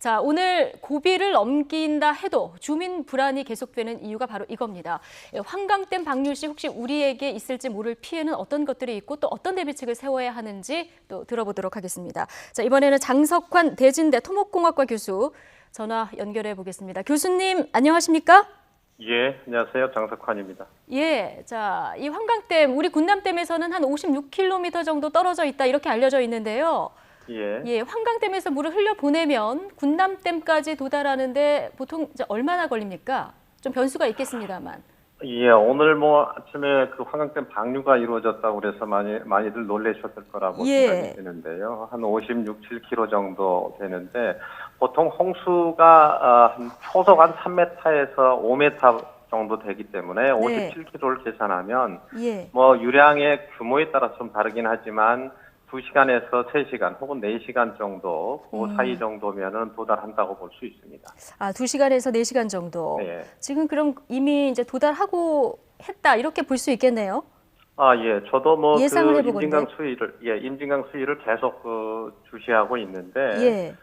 자, 오늘 고비를 넘긴다 해도 주민 불안이 계속되는 이유가 바로 이겁니다. 환강댐 방류 시 혹시 우리에게 있을지 모를 피해는 어떤 것들이 있고 또 어떤 대비책을 세워야 하는지 또 들어보도록 하겠습니다. 자, 이번에는 장석환 대진대 토목공학과 교수 전화 연결해 보겠습니다. 교수님, 안녕하십니까? 예, 안녕하세요. 장석환입니다. 예, 자, 이 환강댐, 우리 군남댐에서는 한 56km 정도 떨어져 있다 이렇게 알려져 있는데요. 예. 환강댐에서 물을 흘려보내면 군남댐까지 도달하는데 보통 이제 얼마나 걸립니까? 좀 변수가 있겠습니다만. 예, 오늘 아침에 그 환강댐 방류가 이루어졌다고 그래서 많이들 놀라셨을 거라고 생각이 드는데요. 한 56, 7km 정도 되는데 보통 홍수가 한 초속 한 3m에서 5m 정도 되기 때문에 57km를 계산하면 유량의 규모에 따라 좀 다르긴 하지만 2시간에서 3시간 혹은 4시간 정도 그 사이 정도면은 도달한다고 볼 수 있습니다. 아, 2시간에서 4시간 정도. 네. 지금 그럼 이미 이제 도달하고 했다 이렇게 볼 수 있겠네요. 아, 예. 저도 예상을 임진강 수위를 계속 주시하고 있는데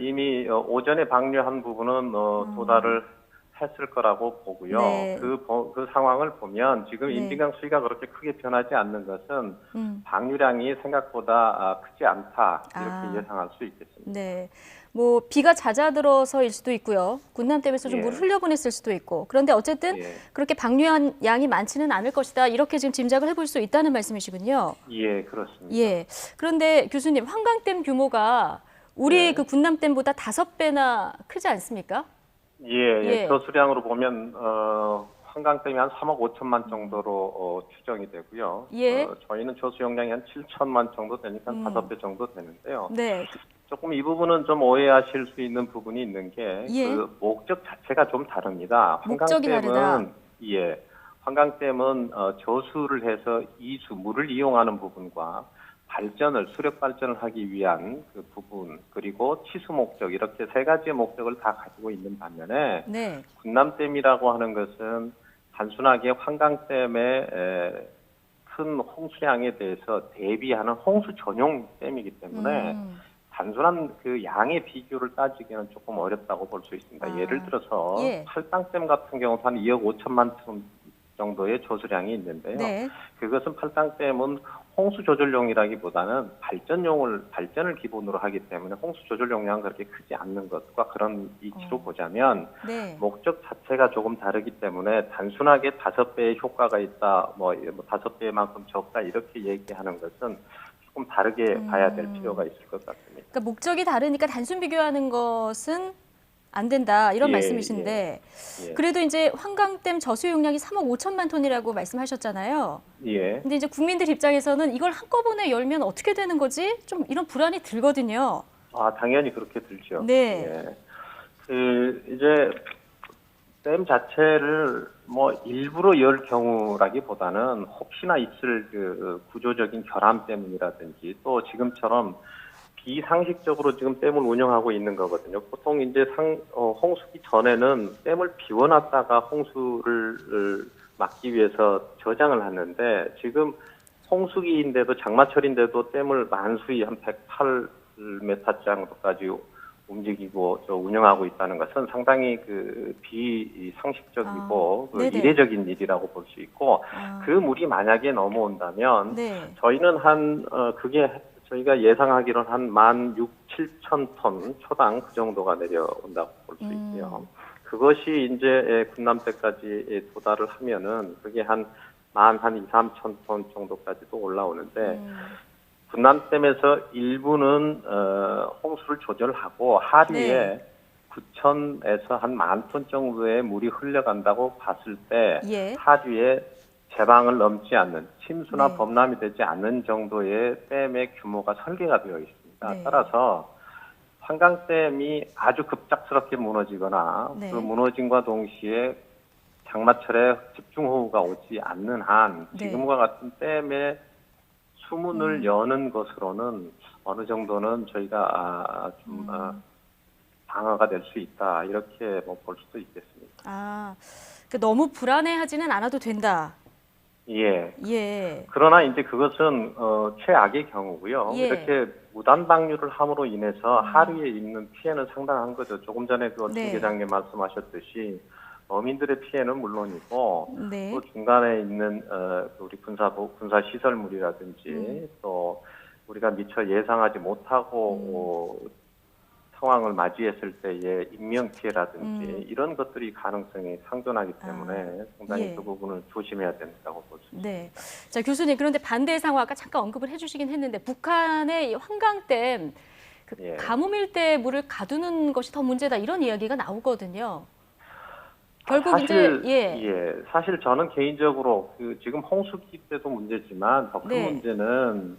이미 오전에 방류한 부분은 도달을 했을 거라고 보고요. 그 상황을 보면 지금 임진강 수위가 그렇게 크게 변하지 않는 것은 방류량이 생각보다 크지 않다 이렇게 예상할 수 있겠습니다. 네, 비가 잦아들어서일 수도 있고요. 군남댐에서 좀 물을 흘려보냈을 수도 있고. 그런데 어쨌든 그렇게 방류한 양이 많지는 않을 것이다. 이렇게 지금 짐작을 해볼 수 있다는 말씀이시군요. 예, 그렇습니다. 예. 그런데 교수님, 환강댐 규모가 우리 그 군남댐보다 5배나 크지 않습니까? 예. 저수량으로 보면 환강댐이 한 3억 5천만 정도로 추정이 되고요. 저희는 저수 용량이 한 7천만 정도 되니까 5배 정도 되는데요. 네. 조금 이 부분은 좀 오해하실 수 있는 부분이 있는 게 그 목적 자체가 좀 다릅니다. 목적이 다르다. 환강댐은 저수를 해서 물을 이용하는 부분과 수력 발전을 하기 위한 그 부분, 그리고 치수 목적, 이렇게 세 가지의 목적을 다 가지고 있는 반면에 군남댐이라고 하는 것은 단순하게 환강댐의 큰 홍수량에 대해서 대비하는 홍수 전용 댐이기 때문에 단순한 그 양의 비교를 따지기는 조금 어렵다고 볼 수 있습니다. 예를 들어서 팔당댐 같은 경우는 한 2억 5천만 톤 정도의 저수량이 있는데요. 그것은 팔당댐은 홍수 조절용이라기보다는 발전을 기본으로 하기 때문에 홍수 조절 용량은 그렇게 크지 않는 것과 그런 이치로 보자면 목적 자체가 조금 다르기 때문에 단순하게 5배의 효과가 있다, 5배만큼 적다 이렇게 얘기하는 것은 조금 다르게 봐야 될 필요가 있을 것 같습니다. 그러니까 목적이 다르니까 단순 비교하는 것은 안 된다 이런 말씀이신데 그래도 이제 환강댐 저수 용량이 3억 5천만 톤이라고 말씀하셨잖아요. 근데 이제 국민들 입장에서는 이걸 한꺼번에 열면 어떻게 되는 거지? 좀 이런 불안이 들거든요. 아, 당연히 그렇게 들죠. 이제 댐 자체를 일부러 열 경우라기보다는 혹시나 있을 그 구조적인 결함 때문이라든지 또 지금처럼 비상식적으로 지금 댐을 운영하고 있는 거거든요. 보통 이제 홍수기 전에는 댐을 비워놨다가 홍수를 막기 위해서 저장을 하는데 지금 홍수기인데도 장마철인데도 댐을 만수히 한 108m 정도까지 움직이고 운영하고 있다는 것은 상당히 그 비상식적이고 이례적인 일이라고 볼 수 있고 그 물이 만약에 넘어온다면 저희는 저희가 예상하기로는 한 16,000톤 초당 그 정도가 내려온다고 볼 수 있고요. 그것이 이제 군남댐까지 도달을 하면은 그게 한 23,000톤 정도까지도 올라오는데 군남댐에서 일부는 홍수를 조절하고 하류에 9,000에서 한 10,000톤 정도의 물이 흘러간다고 봤을 때 하류에 제방을 넘지 않는 침수나 범람이 되지 않는 정도의 댐의 규모가 설계가 되어 있습니다. 따라서 환강댐이 아주 급작스럽게 무너지거나 그 무너짐과 동시에 장마철에 집중호우가 오지 않는 한 지금과 같은 댐의 수문을 여는 것으로는 어느 정도는 저희가 방어가 될 수 있다 이렇게 볼 수도 있겠습니다. 너무 불안해하지는 않아도 된다. 그러나 이제 그것은 최악의 경우고요. 이렇게 무단 방류를 함으로 인해서 하류에 입는 피해는 상당한 거죠. 조금 전에 그 네. 회장님 말씀하셨듯이 어민들의 피해는 물론이고 네. 또 중간에 있는 우리 군사 시설물이라든지 또 우리가 미처 예상하지 못하고 상황을 맞이했을 때의 인명 피해라든지 이런 것들이 가능성이 상존하기 때문에 상당히 예. 그 부분을 조심해야 된다고 볼 수 있습니다. 네. 자, 교수님, 그런데 반대 상황 아까 잠깐 언급을 해주시긴 했는데 북한의 이 환강댐 그 예. 가뭄 일대 물을 가두는 것이 더 문제다 이런 이야기가 나오거든요. 결국 사실, 이제 사실 저는 개인적으로 그 지금 홍수기 때도 문제지만 더 큰 네. 문제는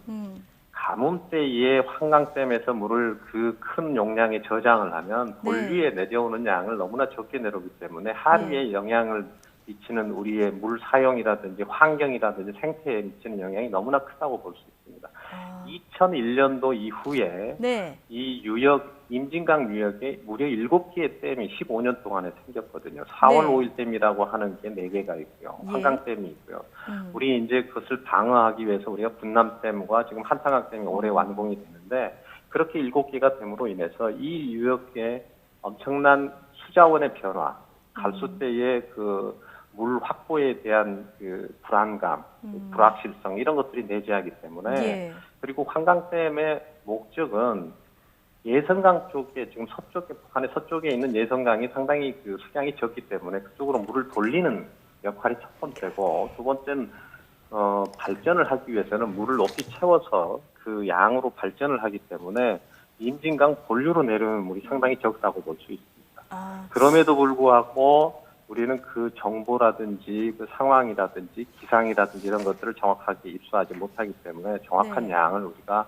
가뭄 때에 환강댐에서 물을 그 큰 용량에 저장을 하면 본류에 내려오는 양을 너무나 적게 내려오기 때문에 하류에 영향을 미치는 우리의 물 사용이라든지 환경이라든지 생태에 미치는 영향이 너무나 크다고 볼 수 있습니다. 2001년도 이후에 네. 이 유역 임진강 유역에 무려 7개의 댐이 15년 동안에 생겼거든요. 4월 5일 댐이라고 하는 게 4개가 있고요. 한강댐이 있고요. 우리 이제 그것을 방어하기 위해서 우리가 분남댐과 지금 한탄강댐이 올해 완공이 되는데 그렇게 7개가 됨으로 인해서 이 유역에 엄청난 수자원의 변화, 갈수대의 그 물 확보에 대한 그 불안감, 불확실성 이런 것들이 내재하기 때문에 그리고 한강댐의 목적은 예성강 쪽에 지금 서쪽에 북한의 서쪽에 있는 예성강이 상당히 그 수량이 적기 때문에 그쪽으로 물을 돌리는 역할이 첫 번째고 두 번째는 발전을 하기 위해서는 물을 높이 채워서 그 양으로 발전을 하기 때문에 임진강 본류로 내려오는 물이 상당히 적다고 볼 수 있습니다. 그럼에도 불구하고 우리는 그 정보라든지 그 상황이라든지 기상이라든지 이런 것들을 정확하게 입수하지 못하기 때문에 정확한 양을 우리가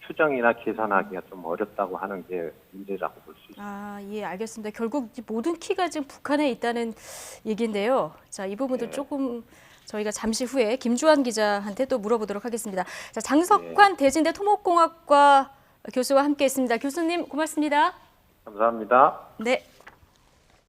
추정이나 계산하기가 좀 어렵다고 하는 게 문제라고 볼 수 있습니다. 예, 알겠습니다. 결국 모든 키가 지금 북한에 있다는 얘기인데요. 자, 이 부분도 조금 저희가 잠시 후에 김주환 기자한테 또 물어보도록 하겠습니다. 자, 장석환 대진대 토목공학과 교수와 함께했습니다. 교수님 고맙습니다. 감사합니다. 네.